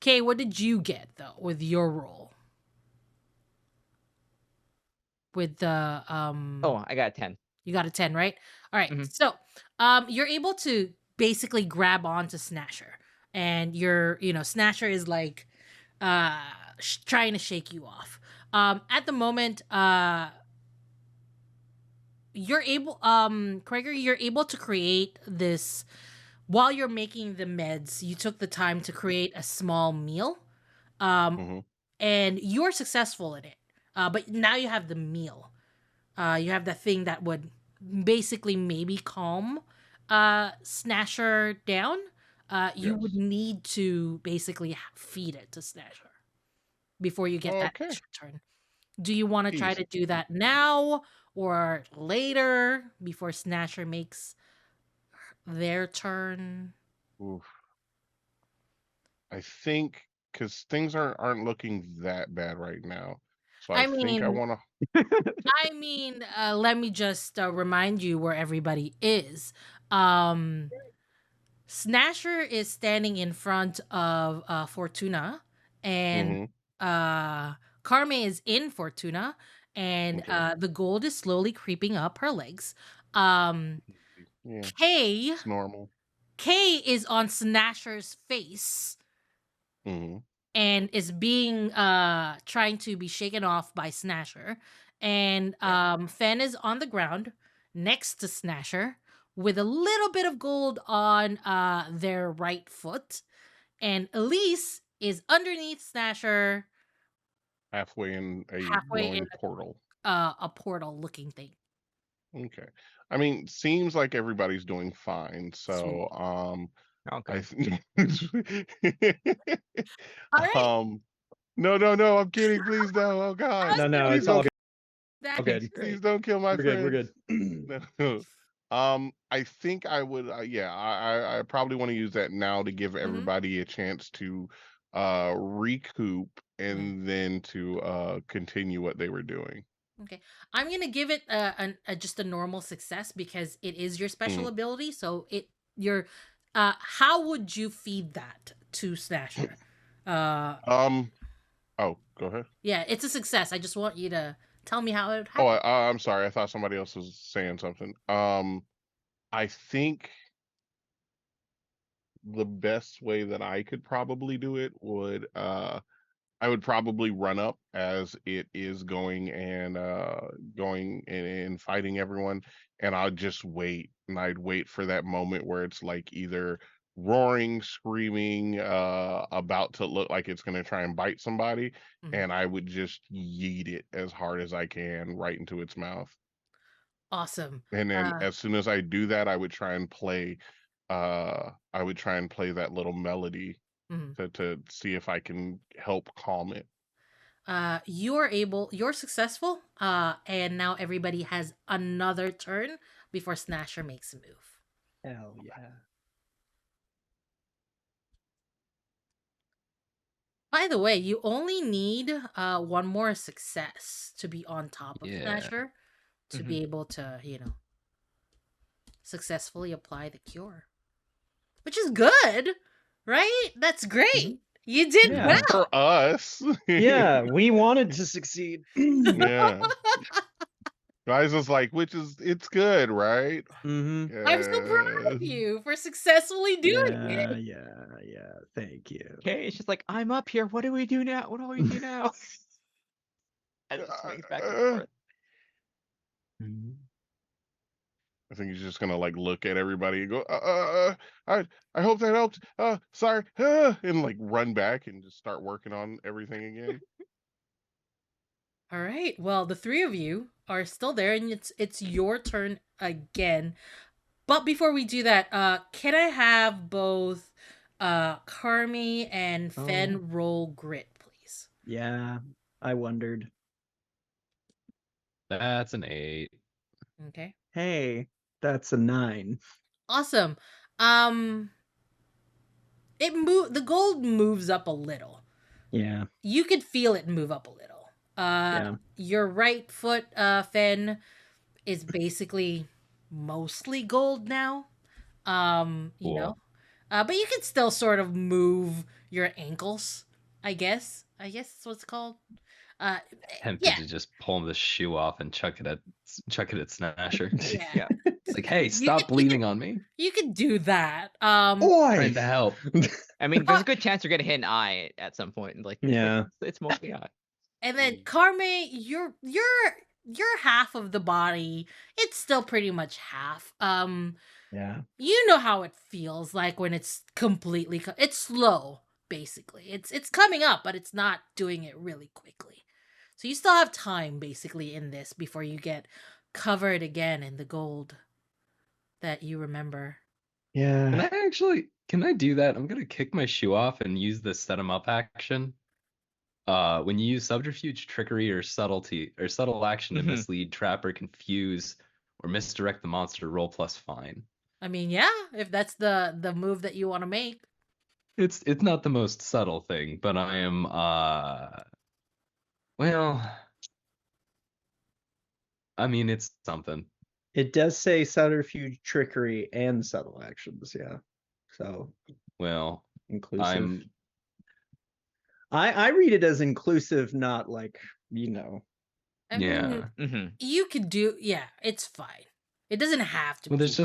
Okay, what did you get though with your roll? With the Oh, I got a 10. you got a 10, right? All right. Mhm. So, you're able to basically grab onto Snasher, and Snasher is like trying to shake you off. At the moment, Craiger, you're able to create this while you're making the meds. You took the time to create a small meal, um, Hmm. and you're successful in it. But now you have the meal. You have the thing that would basically maybe calm Snasher down. You would Yes. need to basically feed it to Snasher before you get that Okay. extra turn. Do you want to try to Easy. do that now or later before Snasher makes their turn? Oof. I think because things aren't looking that bad right now, so I I think I mean, want let me just remind you where everybody is. Um, Snasher is standing in front of Fortuna, to. and Carme is in Fortuna, and Okay. the gold is slowly creeping up her legs. Um, Yeah, Kay it's normal. Kay is on Snasher's face Hmm. and is being trying to be shaken off by Snasher. And Yeah. Fen is on the ground next to Snasher with a little bit of gold on their right foot. And Elise is underneath Snasher, Halfway in a halfway in glowing portal. a portal looking thing. Okay. I mean, seems like everybody's doing fine. Sweet. So, I Okay. think, All right. um, no, no, no, I'm kidding. Please, no. Oh God, No, no, please it's all don't, good. That All is good. please great. don't kill my We're good. We're friend. good. No. I think I would. Yeah, I probably want to use that now to give Hmm. everybody a chance to recoup and then to continue what they were doing. Okay, I'm gonna give it just a normal success because it is your special Mhm. ability. So your how would you feed that to Snasher? Uh, Um. Oh, go ahead. yeah, it's a success. I just want you to tell me how it would Oh, happen. I'm sorry. I thought somebody else was saying something. I think the best way that I could probably do it would I would probably run up as it is going and fighting everyone, and I'd just wait, and I'd wait for that moment where it's like either roaring, screaming, about to look like it's gonna try and bite somebody, Mhm. and I would just yeet it as hard as I can right into its mouth. Awesome. And then Uh, as soon as I do that, I would try and play that little melody mhm. to see if I can help calm it. You're successful. And now everybody has another turn before Snasher makes a move. Hell yeah. By the way, you only need one more success to be on top of Yeah. Snasher to Mhm. be able to, successfully apply the cure. Which is good, right? That's great. Mhm. You did Yeah. well. For us. Yeah, we wanted to succeed. Yeah. Guys was like, it's good, right? Hmm. I'm so proud Yeah. of you for successfully doing Yeah, it. yeah, yeah. Thank you. Okay, it's just like, I'm up here. What do we do now? What do we do now? And it Uh, swings back and uh, forth. Mhm. I think he's just gonna like look at everybody and go, I hope that helped. Sorry, and like run back and just start working on everything again. All right. Well, the three of you are still there, and it's your turn again. But before we do that, can I have both Carmi and Oh, Fen roll grit, please? yeah. I wondered. That's an 8. Okay. Hey, that's a 9. Awesome. Um the gold moves up a little. Yeah, You could feel it move up a little. yeah. Your right foot, Fen, is basically mostly gold now. You know. Cool. But you can still sort of move your ankles. I guess. I guess that's what it's called. Uh, Tempted yeah, to just pull the shoe off and chuck it at Snasher. yeah. Yeah. Like, hey, You stop could, you could, bleeding on me. you could do that. Trying Oi! to help. I mean, there's a good chance you're gonna hit an eye at some point. Like, Yeah. it's mostly eye. And then Carme, you're half of the body. It's still pretty much half. Yeah. You know how it feels like when it's completely it's slow basically. It's coming up, but it's not doing it really quickly. So you still have time basically in this before you get covered again in the gold that you remember. Yeah. Can I do that? I'm gonna kick my shoe off and use the set 'em up action. When you use subterfuge, trickery, or subtle action to Mhm. mislead, trap, or confuse, or misdirect the monster, roll plus fine. I mean, yeah, if that's the move that you want to make. It's not the most subtle thing, but I am well, I mean it's something. It does say subterfuge, trickery, and subtle actions. Yeah. So Well, inclusive. I'm I read it as inclusive, not like, you know. I mean, yeah. Mm-hmm. you could do it's fine. It doesn't have to Well, be. there's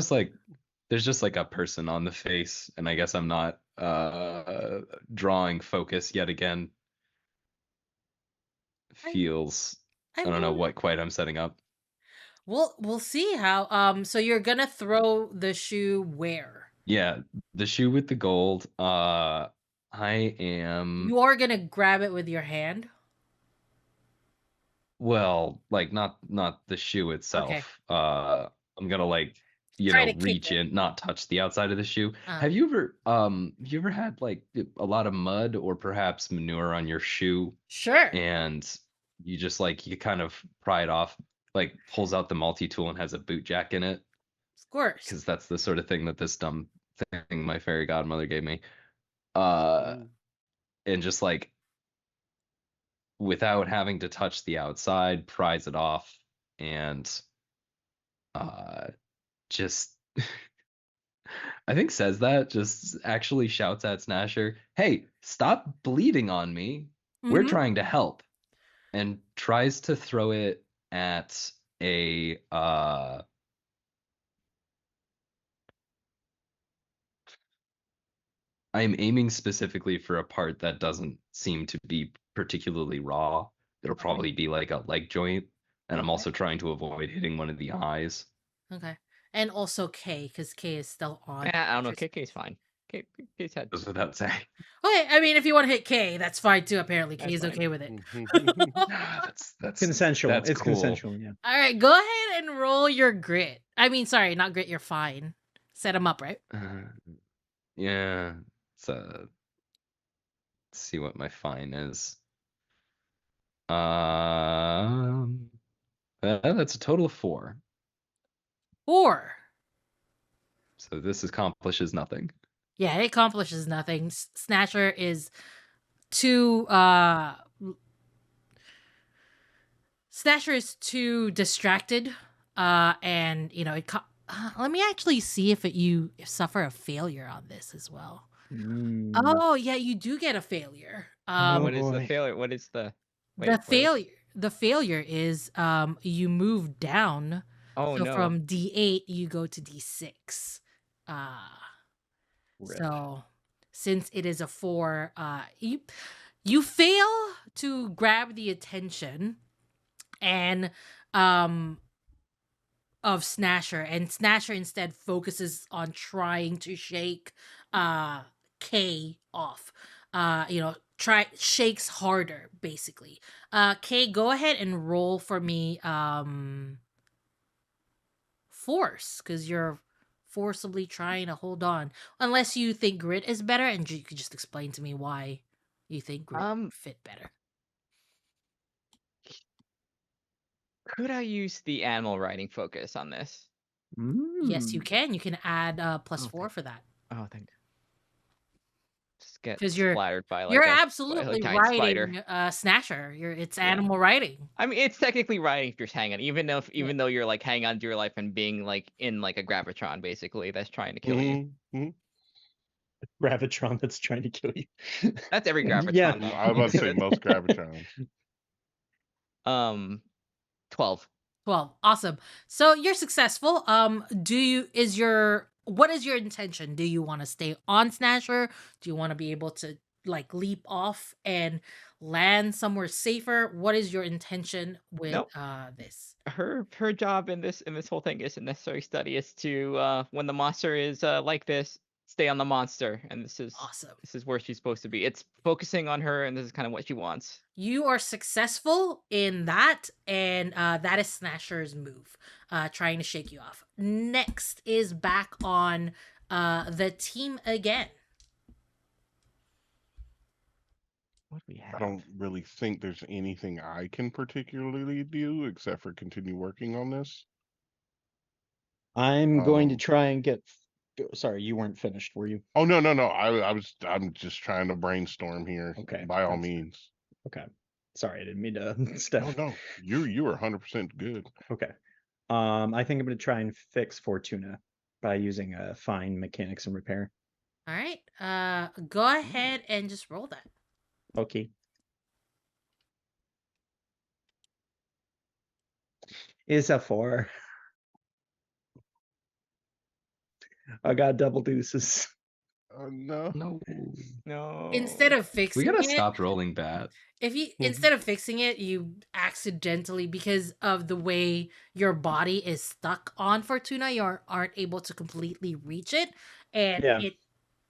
just like a person on the face, and I guess I'm not drawing focus yet again. Feels I I don't know mean, what quite I'm setting up. we'll see how so you're gonna throw the shoe where? Yeah, the shoe with the gold. I am You are gonna grab it with your hand. well, like not the shoe Okay. itself. I'm gonna like Try to kick reach it. in, not touch the outside of the shoe. Uh, Have you ever had like a lot of mud or perhaps manure on your shoe, Sure. and you just like you kind of pry it off, like pulls out the multi-tool and has a boot jack in it? Of course. Because that's the sort of thing that this dumb thing my fairy godmother gave me. And just like without having to touch the outside, pries it off and just I think says that, just actually shouts at Snasher, "Hey, stop bleeding on me. We're Mhm. trying to help." And tries to throw it at a I'm aiming specifically for a part that doesn't seem to be particularly raw. It'll Okay. probably be like a leg joint, and I'm Okay. also trying to avoid hitting one of the eyes. Okay. And also K, because K is still on. I don't know. KK's fine. KK's had. Goes without saying. Okay, I mean if you want to hit K, that's fine too, apparently. K That's is fine. okay with it. That's Consensual. That's It's cool. consensual, yeah. Alright, go ahead and roll your grit. I mean, sorry, not grit, you're fine. Set them up, right? Yeah. So let's see what my fine is. That's a total of 4. 4. So this accomplishes nothing. Yeah, it accomplishes nothing. Snatcher is too Snatcher is too distracted, and you know let me actually see if you suffer a failure on this as well. Mm. Oh yeah, you do get a failure. Oh, What is the boy. failure? What is the The failure is you move down. Oh So no. from D8 you go to D6. Rip. So since it is a 4, you fail to grab the attention and of Snasher, and Snasher instead focuses on trying to shake K off. Shakes harder basically. K, go ahead and roll for me force, because you're forcibly trying to hold on, unless you think grit is better, and you could just explain to me why you think grit would fit better. Could I use the animal riding focus on this? Yes, you can. You can add +4 Okay. for that. Oh, thank you. Just get 'Cause you're splattered by like You're a absolutely giant spider. riding Snatcher. It's Yeah. animal riding. I mean, it's technically riding if you're hanging, even though you're like hanging on to your life and being like in like a gravitron basically that's trying to kill you. Mhm. Gravitron that's trying to kill you. That's every Gravitron. Yeah. Though. I was about to say most Gravitrons. 12. 12. Awesome. So you're successful. What is your intention? Do you want to stay on Snatcher? Do you want to be able to like leap off and land somewhere safer? What is your intention with Nope. this? Her job in this whole thing isn't necessarily study. Is to when the monster is like this, stay on the monster, and this is Awesome. where she's supposed to be. It's focusing on her, and this is kind of what she wants. You are successful in that, and that is Snatcher's move, trying to shake you off. Next is back on the team again. What do we have? I don't really think there's anything I can particularly do except for continue working on this. I'm going to Um, try and get. Sorry, you weren't finished, were you? Oh no. I'm just trying to brainstorm here. Okay, By all that's fair. means. Okay. Sorry, I didn't mean to step. No. You are 100% good. Okay. I think I'm going to try and fix Fortuna by using fine mechanics and repair. All right. Go ahead and just roll that. Okay. Is a 4. I got double deuces. No. No. Instead of We fixing gotta it, stop rolling bad. if you instead of fixing it, you accidentally, because of the way your body is stuck on Fortuna, you aren't able to completely reach it, and Yeah. it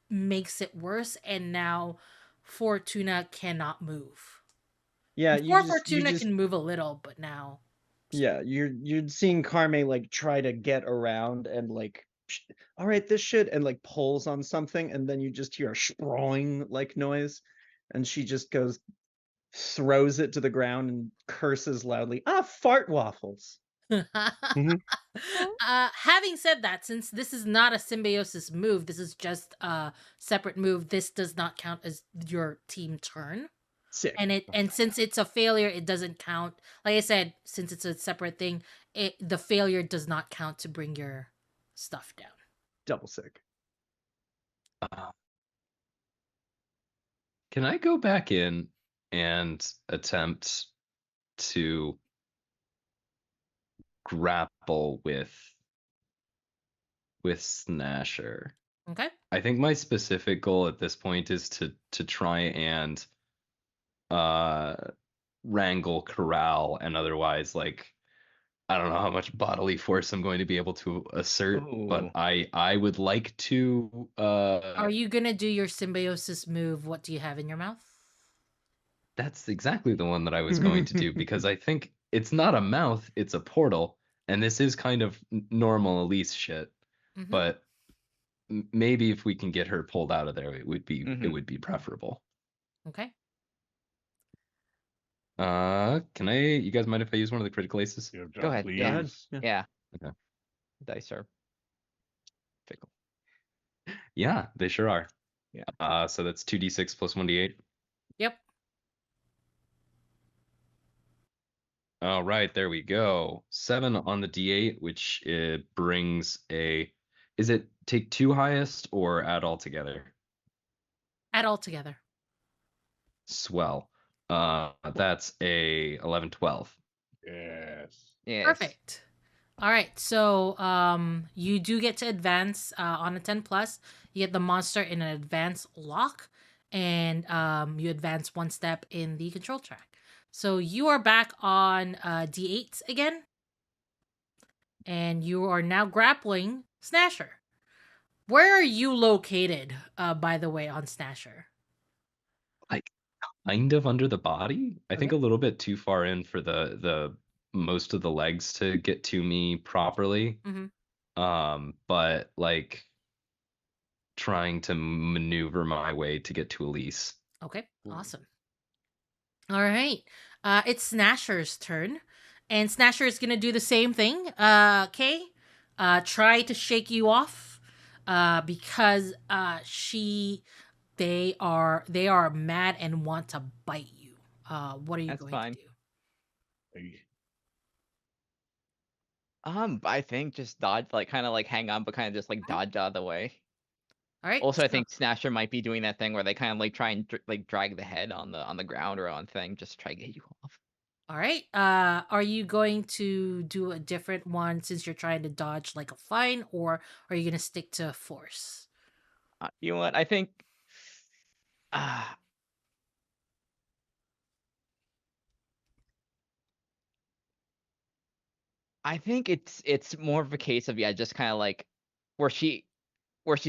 makes it worse. And now Fortuna cannot move. Yeah, Before Fortuna can move a little, but now yeah, you're seeing Carme like try to get around and like, all right, this should, and like pulls on something, and then you just hear a sprawling like noise, and she just goes, throws it to the ground and curses loudly. Ah, fart waffles. Having said that, since this is not a symbiosis move, this is just a separate move. This does not count as your team turn. Sick. And since it's a failure, it doesn't count. Like I said, since it's a separate thing, the failure does not count to bring your stuff down. Double sick. Can I go back in and attempt to grapple with Snasher? Okay. I think my specific goal at this point is to try and wrangle, corral, and otherwise, like, I don't know how much bodily force I'm going to be able to assert, but Ooh. I would like to Are you gonna do your symbiosis move? What do you have in your mouth? that's exactly the one that I was going to do because I think it's not a mouth, it's a portal, and this is kind of normal Elise shit. Mhm. But maybe if we can get her pulled out of there, it would be preferable. Okay. Can I? You guys mind if I use one of the critical aces? Yeah, Go ahead. please. Yeah. Yeah. Yeah. Okay. Dice are fickle. Yeah, they sure are. Yeah. So that's 2d6 plus 1d8. Yep. All right, there we go. 7 on the d8, which brings a. Is it take 2 highest or add all together? Add all together. Swell. That's a 11, 12. Yes. Yes. Perfect. All right, so you do get to advance on a 10 plus. You get the monster in an advanced lock, and you advance 1 step in the control track. So you are back on D8 again, and you are now grappling Snasher. Where are you located, by the way, on Snasher? Kind of under the body. I think Okay. a little bit too far in for the most of the legs to get to me properly. But like trying to maneuver my way to get to Elise. Okay, awesome. All right. It's Snasher's turn. And Snasher is gonna do the same thing. Okay. Try to shake you off. Because they are mad and want to bite you. What are you That's going fine. to do? Hey, I think just dodge, like kind of like hang on, but kind of just like dodge out of the way. All right. Also, I So, think Snasher might be doing that thing where they kind of like try and like drag the head on the ground or on thing, just to try to get you off. all right. Are you going to do a different one since you're trying to dodge like a fine, or are you gonna stick to force? You know what? I think. Uh, I think it's more of a case of just kind of like where she's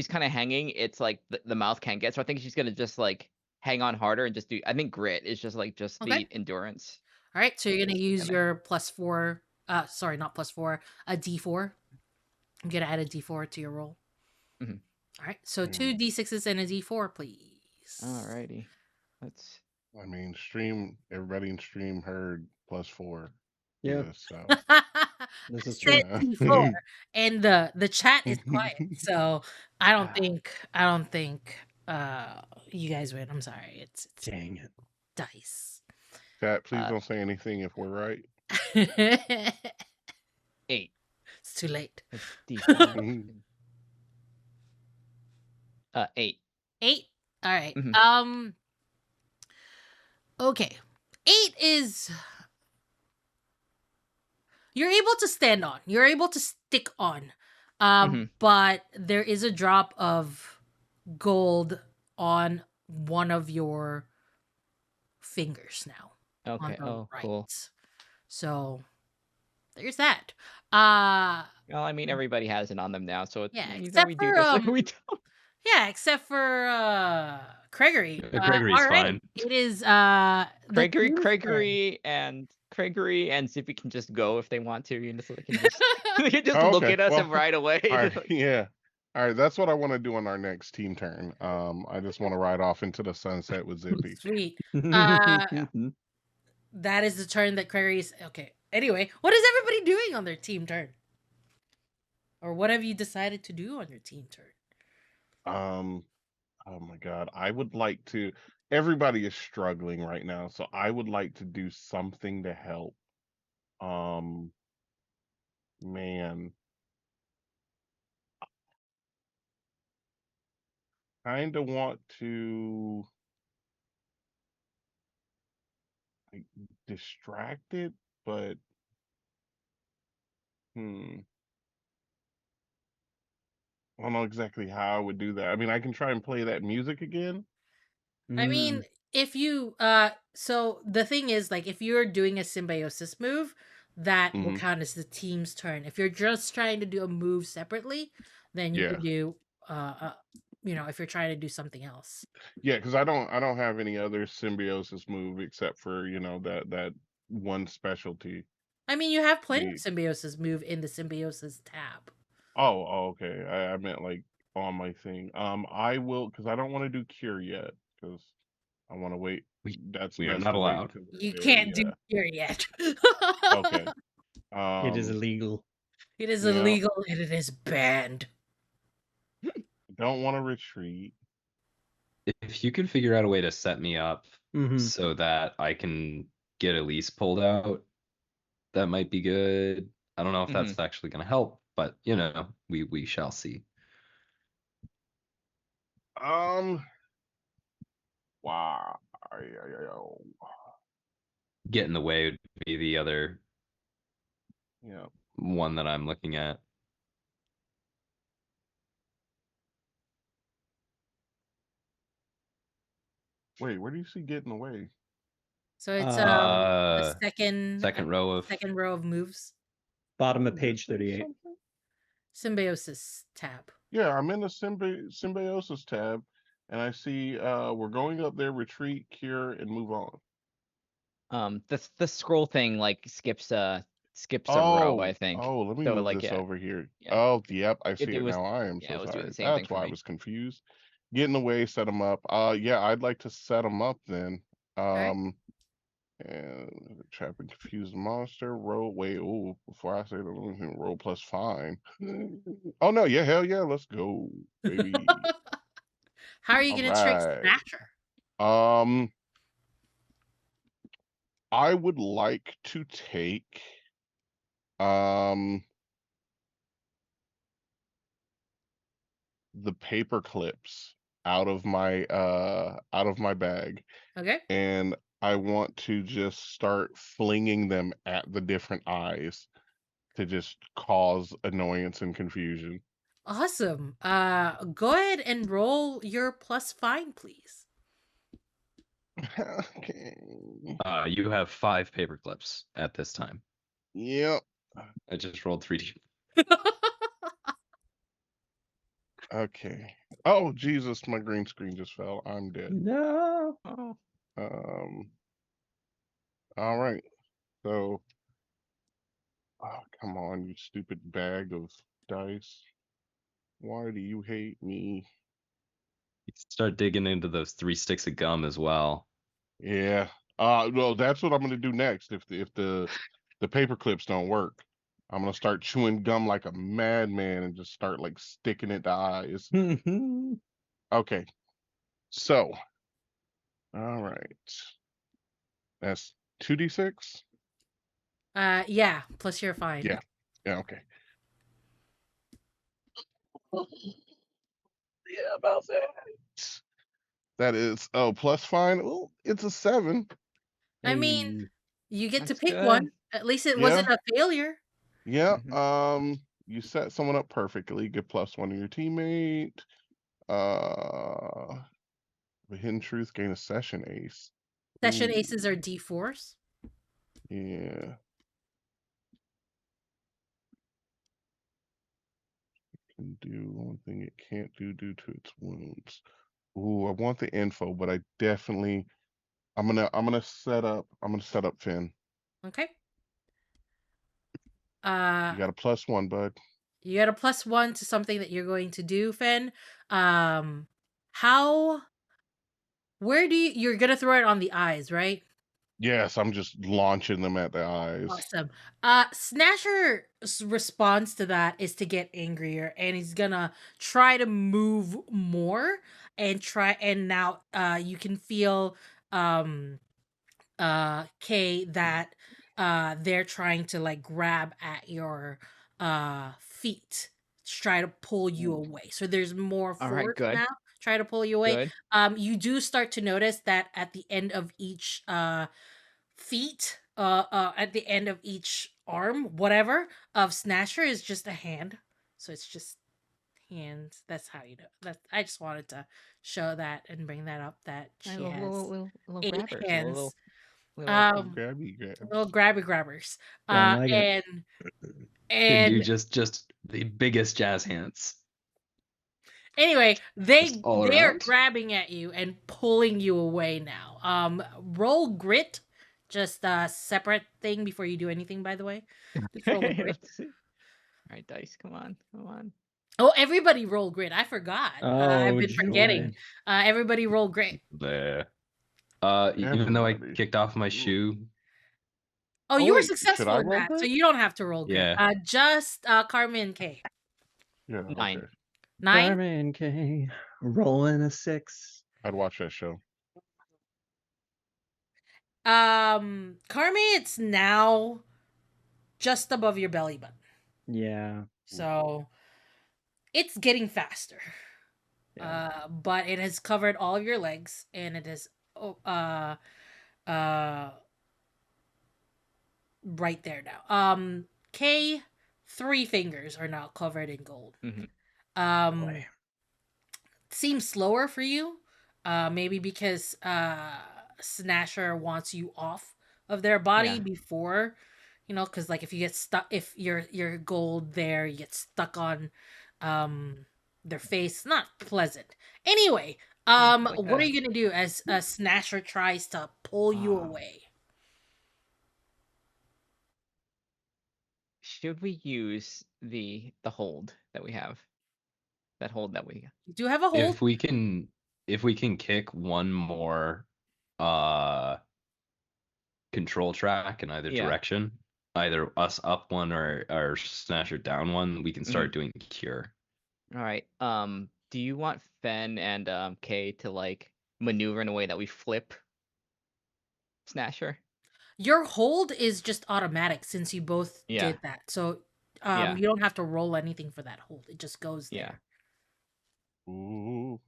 kind of hanging. It's like the mouth can't get. So I think she's gonna just like hang on harder and just do. I think grit is just like Okay. the endurance. All right. So you're gonna use Gonna. your +4. Sorry, not +4. A D4. I'm gonna add a D4 to your roll. Mhm. All right. So Hmm. 2 D6s and a D4, please. Alrighty. Let's. I mean, everybody in stream heard +4 for Yeah, this, so this is Said true. yeah. D4, and the chat is quiet. So I don't think you guys win. I'm sorry. It's Dang it. dice. Chat, please Uh, don't say anything if we're right. It's 8. too late. It's D4. Mhm. 8. 8. All right. Mhm. Okay. 8 is you're able to stand on. You're able to stick on. Mhm. But there is a drop of gold on one of your fingers now on Okay. the Oh, right. cool. So there's that. Uh Well, I mean, everybody has it on them now, so yeah, either except we do for this or we don't. yeah, except for Gregory. Gregory's All right. fine. It is the team's turn. Craigery and Zippy can just go if they want to, so they can just they can just Oh, look okay. at us Well, and right away. all right. Like, Yeah. All right. That's what I want to do on our next team turn. I just want to ride off into the sunset with Zippy. Sweet. Uh that is the turn that Gregory's okay. Anyway, what is everybody doing on their team turn? Or what have you decided to do on your team turn? Um, oh my God. I would like to. Everybody is struggling right now, so I would like to do something to help. Um, man, kind of want to like distract it, but hmm, I don't know exactly how I would do that. I mean, I can try and play that music again. I mean, Mm, if you so the thing is like if you're doing a symbiosis move, that will Hmm. count as the team's turn. If you're just trying to do a move separately, then you Yeah. could do if you're trying to do something else. Yeah, because I don't have any other symbiosis move except for, that one specialty. I mean, you have plenty of The symbiosis move in the symbiosis tab. okay. I meant like on my thing. I will because I don't want to do cure yet because I want to wait. We That's we are best not to wait allowed. until we're You there. can't do Yeah. here yet. Okay. it is Um. illegal. It is Yeah. illegal and it is banned. Don't want to retreat. If you can figure out a way to set me up Hmm. so that I can get Elise pulled out, that might be good. I don't know if mhm. that's actually going to help, but we shall see. Um. Wow. Get in the way would be the other Yeah. one that I'm looking at. Wait. Where do you see getting away? So it's the Uh, second second row of second row of moves. Bottom of Does it page say 38. something? Symbiosis tab. Yeah, I'm in the symbiosis tab, and I see we're going up there, retreat, cure, and move on. The scroll thing like skips a row, I think. Let me So move like this over here. yeah, Oh, yep, I see it it was now. I am yeah, so it was doing sorry. the same thing That's for why I me. was confused. Get in the way, set them up. Yeah, I'd like to set them up then. All right. Um, and trap and confuse the monster. Roll. Wait, oh, before I say the roll plus fine. Oh no, yeah, hell yeah, let's go, baby. How are you All gonna trick right. Snatcher? Um, I would like to take um the paper clips out of my bag, Okay. and I want to just start flinging them at the different eyes to just cause annoyance and confusion. Awesome. Go ahead and roll your plus fine, please. Okay. You have 5 paper clips at this time. Yep. I just rolled 3D. Okay. Oh Jesus, my green screen just fell. I'm dead. No. Oh. Um. All right. So, oh, come on, you stupid bag of dice. Why do you hate me? You start digging into those 3 sticks of gum as well. Yeah. Well, that's what I'm gonna do next. If the paper clips don't work, I'm gonna start chewing gum like a madman and just start like sticking it to eyes. Okay. So, all right. That's 2d6. Yeah, plus your fine. Yeah. Yeah. Okay. Yeah, about that. That is plus fine. Oh, it's a 7. I mean, Hey. you get to That's pick one. good. At least it Yeah. wasn't a failure. Yeah. Mhm. You set someone up perfectly. Get +1 to your teammate. The hidden truth gain a session ace. Session Ooh, aces are D4s. yeah. Can do one thing it can't do due to its wounds. Ooh, I want the info, but I definitely I'm gonna set up Finn. Okay. Uh, You got a +1, bud. you got a +1 to something that you're going to do, Finn. Um, how? Where do you're gonna throw it on the eyes, right? Yes, I'm just launching them at the eyes. Awesome. Snasher's response to that is to get angrier, and he's gonna try to move more and try. And now, you can feel Kay, that they're trying to like grab at your feet, try to pull you away. So there's more All right, force good. now, try to pull you away. Good. You do start to notice that at the end of each feet, at the end of each arm, whatever, of Snatcher is just a hand. So it's just hands. That's how you know. That I just wanted to show that and bring that up, that All right, she has little 8 grabbers, hands. little. Um Grabby Little grabs. grabby grabbers. Sound like it. Can do And just the biggest jazz hands. anyway, Just all they are around. grabbing at you and pulling you away now. Roll grit, just a separate thing before you do anything, by the way. Just roll a grit. Let's see. All right, dice. Come on. Come on. Oh, everybody roll grit. I forgot. I've Oh, been forgetting. joy. Everybody roll grit. There. Even though I Everybody. kicked off my Ooh. shoe, Oh, Oh you were wait, should successful I in roll that, so that? you don't have to roll grit. yeah. Just Carmen K. Yeah, 9. okay. 9. Carmen K. Rolling a 6. I'd watch that show. Carmen, it's now just above your belly button. Yeah. So it's getting faster. Yeah. But it has covered all of your legs, and it is uh right there now. K, 3 fingers are now covered in gold. Mhm. Um Boy. Seems slower for you. Maybe because Snasher wants you off of their body Yeah. before, because like if you get stuck, if your gold there, you get stuck on um their face, not pleasant. Anyway, Like what are a. you gonna do as Snasher tries to pull you Um, away? should we use the hold that we have? That hold that we. You do have a hold. If we can kick one more uh control track in either Yeah. direction, either us up one or Snatcher down one, we can Mhm. start doing cure. All right. Do you want Fen and Kay to like maneuver in a way that we flip Snasher? Your hold is just automatic since you both Yeah. did that. So Yeah. you don't have to roll anything for that hold. It just goes Yeah. there. Ooh.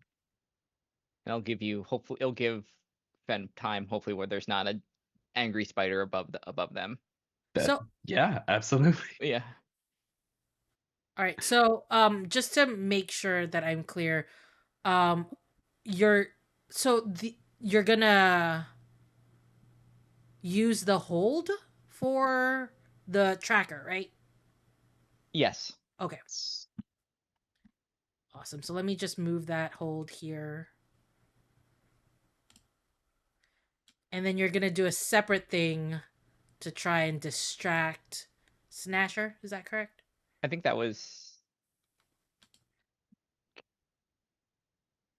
And it'll give Fen time, hopefully, where there's not an angry spider above them. So Yeah, absolutely. Yeah. all right. So just to make sure that I'm clear, um you're you're gonna use the hold for the tracker, right? Yes. Okay. Awesome. So let me just move that hold here. And then you're gonna do a separate thing to try and distract Snasher. Is that correct? I think that was.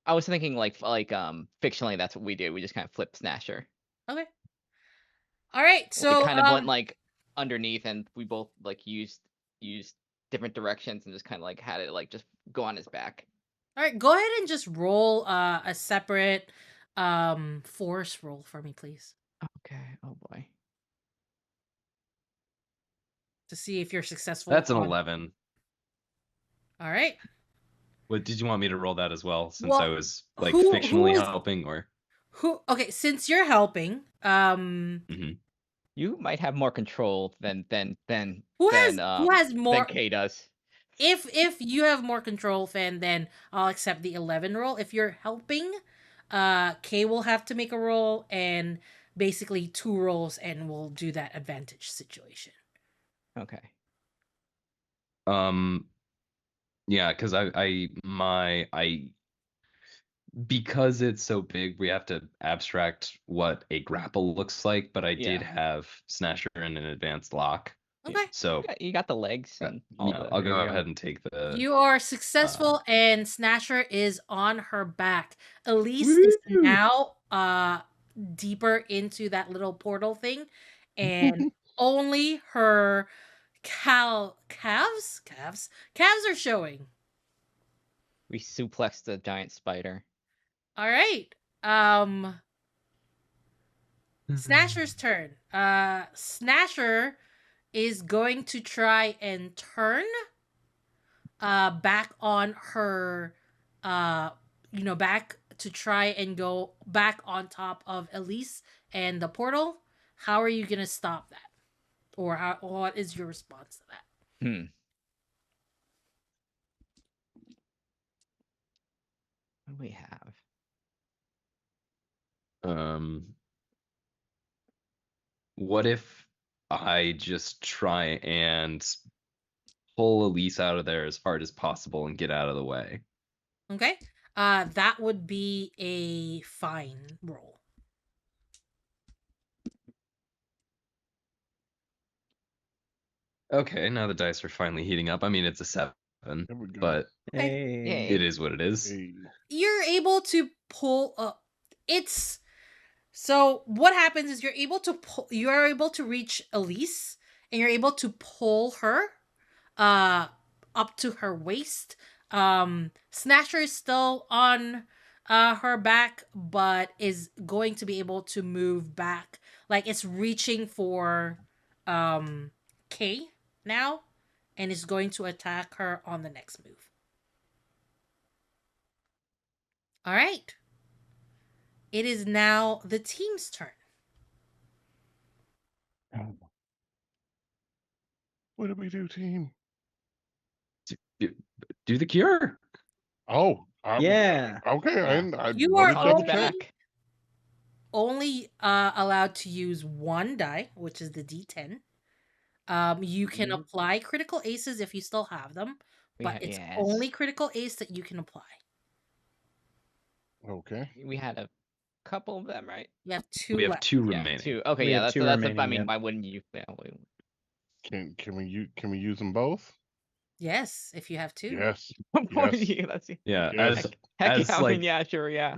I was thinking fictionally that's what we do. We just kind of flip Snasher. Okay. All right. It So kind of went like underneath, and we both like used different directions and just kind of like had it like just go on his back. all right, go ahead and just roll a separate force roll for me, please, Okay. Oh boy. to see if you're successful. That's an 11. All right. What did you want me to roll that as well, since I Well, was like who fictionally is helping, or? who? Okay, since you're helping, Mhm. You might have more control than who has than more? Kay does. If you have more control, Fan, then I'll accept the 11 roll. If you're helping, Kay will have to make a roll, and basically 2 rolls, and we'll do that advantage situation. Okay. Yeah, because because it's so big, we have to abstract what a grapple looks like, but I did Yeah. have Snatcher in an advanced lock. Okay. So You got the legs and all yeah, the. I'll go there you ahead and take the You are successful, and Snatcher is on her back. Elise is Woo! now deeper into that little portal thing, and only her calves are showing. We suplexed the giant spider. All right. Snatcher's turn. Snatcher is going to try and turn back on her back to try and go back on top of Elise and the portal. How are you gonna stop that? Or what is your response to that? What do we have? What if I just try and pull Elise out of there as hard as possible and get out of the way? Okay. That would be a fine roll. Okay, now the dice are finally heating up. I mean, it's a 7, There we go. but Okay. Hey. it is what it is. Hey. You're able to pull it's so what happens is you are able to reach Elise, and you're able to pull her up to her waist. Snatcher is still on her back, but is going to be able to move back. Like it's reaching for Kay now, and is going to attack her on the next move. All right. It is now the team's turn. What do we do, team? Do the cure. Oh, Yeah. okay. Yeah. I You wanted are to On double its check. back. only allowed to use 1 die, which is the D10. You can apply critical aces if you still have them, but it's Yes. only critical ace that you can apply. Okay. We had a couple of them, right? You have 2 We have left. 2 Yeah, remaining. 2. Okay, We yeah, have that's 2 I remaining, mean, yep. why wouldn't you? Yeah, Can we use them both? Yes, if you have 2. Yes. Why Yes. you? That's Yeah, Yes. heck as yeah. I like mean, yeah, sure, yeah.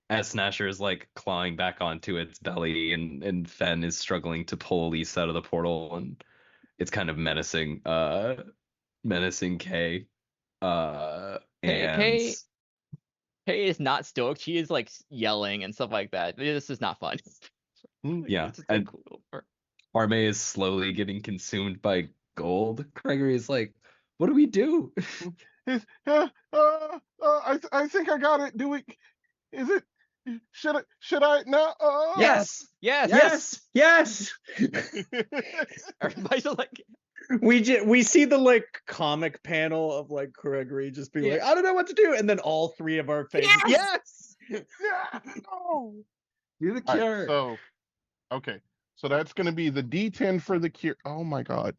as Snatcher is like clawing back onto its belly, and Fen is struggling to pull Elise out of the portal, and it's kind of menacing Kay. And Kay is not stoked. She is like yelling and stuff like that. This is not fun. yeah, This is and cool. Arme is slowly getting consumed by gold. Gregory is like, what do we do? I think I got it. Is it? Should I? No. Yes. Yes. Yes. Everybody's like, We see the like comic panel of like Gregory just being like, I don't know what to do, and then all three of our faces. Yes! Yes. No. Do the All right, cure. so okay, so that's gonna be the D10 for the cure. Oh my God,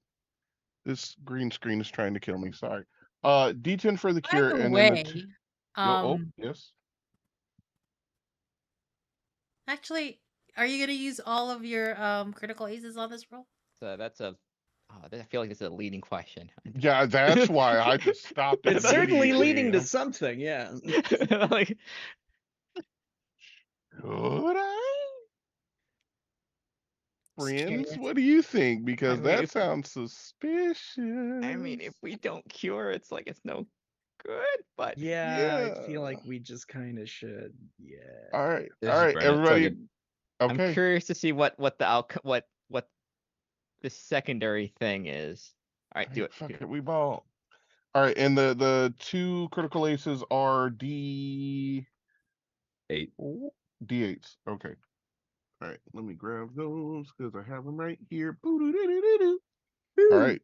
this green screen is trying to kill me. Sorry. D10 for the By cure, the and then the two. way, Oh yes. actually, are you gonna use all of your critical aces on this roll? so that's a. Oh, I feel like this is a leading question. Yeah, that's why I just stopped It's certainly immediately. leading to something, yeah. Like, Could I? Just Friends, curious. what do you think? Because mean, that sounds suspicious. if we don't cure, it's like it's no good. But Yeah, I feel Yeah. like we just kind of should. Yeah. All right. All Just right, burn it. It's all everybody. good. I'm Okay. curious to see what the outcome, what the secondary thing is. All right, do it. Fuck Do it, it. we ball. All right, and the two critical aces are D 8. D8s. Okay. All right, let me grab those because I have them right here. Boo-doo-doo-doo-doo-doo. All right.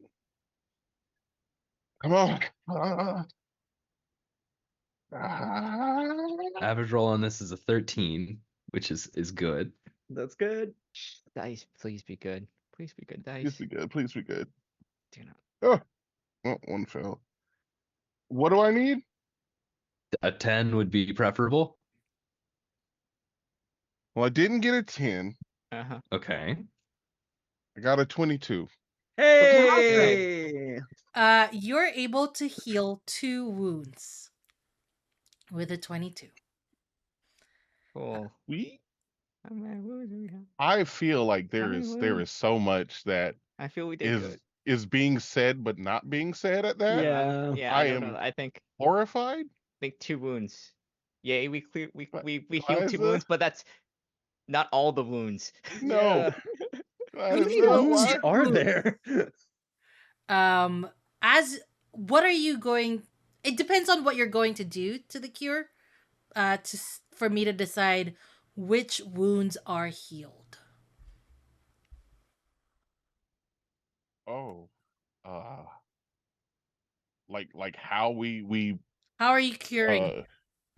Come on. Average roll on this is a 13, which is good. That's good. Dice, please be good. Please be good, Please dice. be good. Please be good. Do not. Oh, one fell. What do I need? A 10 would be preferable. Well, I didn't get a 10. Uh-huh. Okay. I got a 22. Hey! You're able to heal 2 wounds with a 22. Cool. We How many wounds do we have? I feel like How there many is wounds? so much that I feel we did good. is being said but not being said at that. Yeah. Yeah, I I don't know. am I think horrified. 2 wounds. Yay, we clear But we healed 2 Liza, wounds, but that's not all the wounds. no. Yeah. How You many Liza, healed wounds why? 2 are wounds. there? As what are you going? It depends on what you're going to do to the cure. For me to decide which wounds are healed. Oh, uh, like how we How are you curing? uh.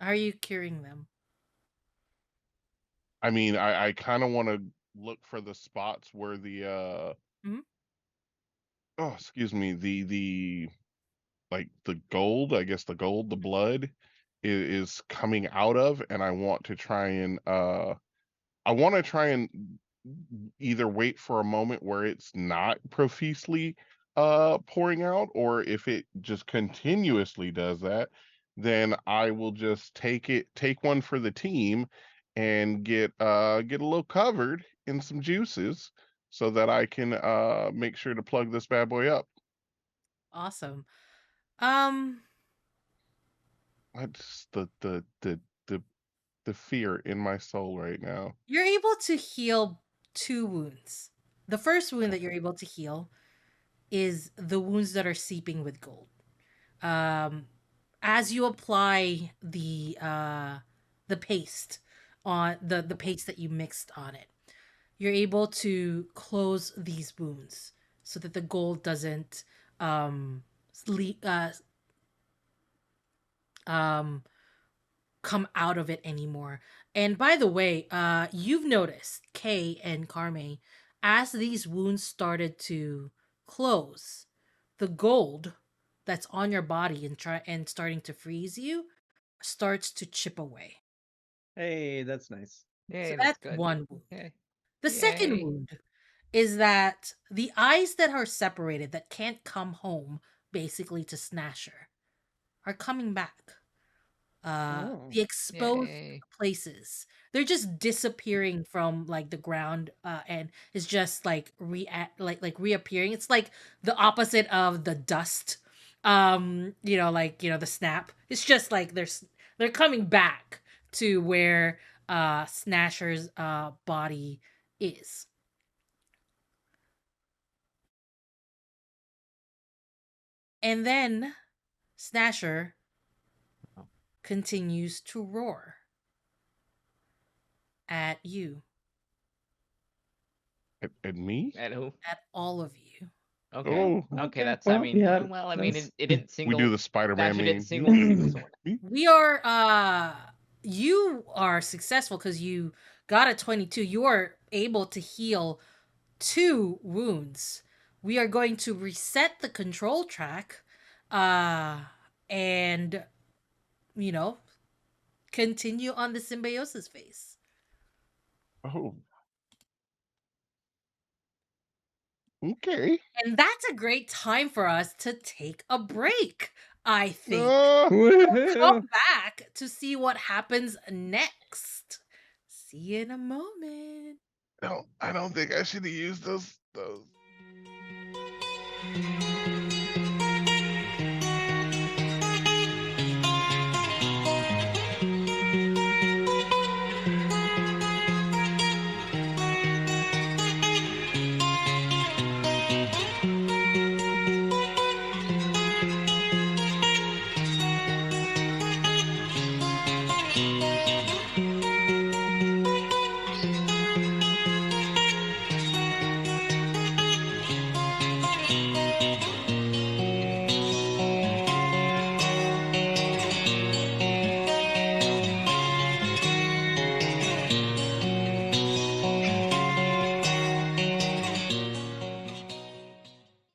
How are you curing them? I mean, I kind of want to look for the spots where the Mhm. oh, excuse me, the like the gold, I guess the gold, the blood is coming out of, and I want to try and either wait for a moment where it's not profusely pouring out, or if it just continuously does that, then I will just take one for the team and get a little covered in some juices so that I can make sure to plug this bad boy up. Awesome. Um, That's the fear in my soul right now. you're able to heal 2 wounds. The first wound that Okay. you're able to heal is the wounds that are seeping with gold. As you apply the paste on the paste that you mixed on it, you're able to close these wounds so that the gold doesn't sleep um come out of it anymore. And by the way, you've noticed, Kay and Carme, as these wounds started to close, the gold that's on your body and starting to freeze you starts to chip away. Hey, that's nice. So Yay, that's that's good. one wound. Yay. The second Yay. wound is that the eyes that are separated, that can't come home basically to Snasher, are coming back. Oh. The exposed Yay. places, they're just disappearing from like the ground, and it's just like reappearing. It's like the opposite of the dust. The snap. It's just like they're coming back to where Snasher's body is. And then Snasher Oh. continues to roar at you, At me? At who? at all of you. Okay. Oh, Okay, that's. Well, I mean, yeah, well, I mean, that's- it didn't we do single. the Spider-Man Snatcher didn't meme. single single someone. We are you are successful because you got a 22. You are able to heal 2 wounds. We are going to reset the control track and you know, continue on the symbiosis phase. Oh. Okay. And that's a great time for us to take a break, I think. Woohoo! Come back to see what happens next. See you in a moment. No, I don't think I should have used those.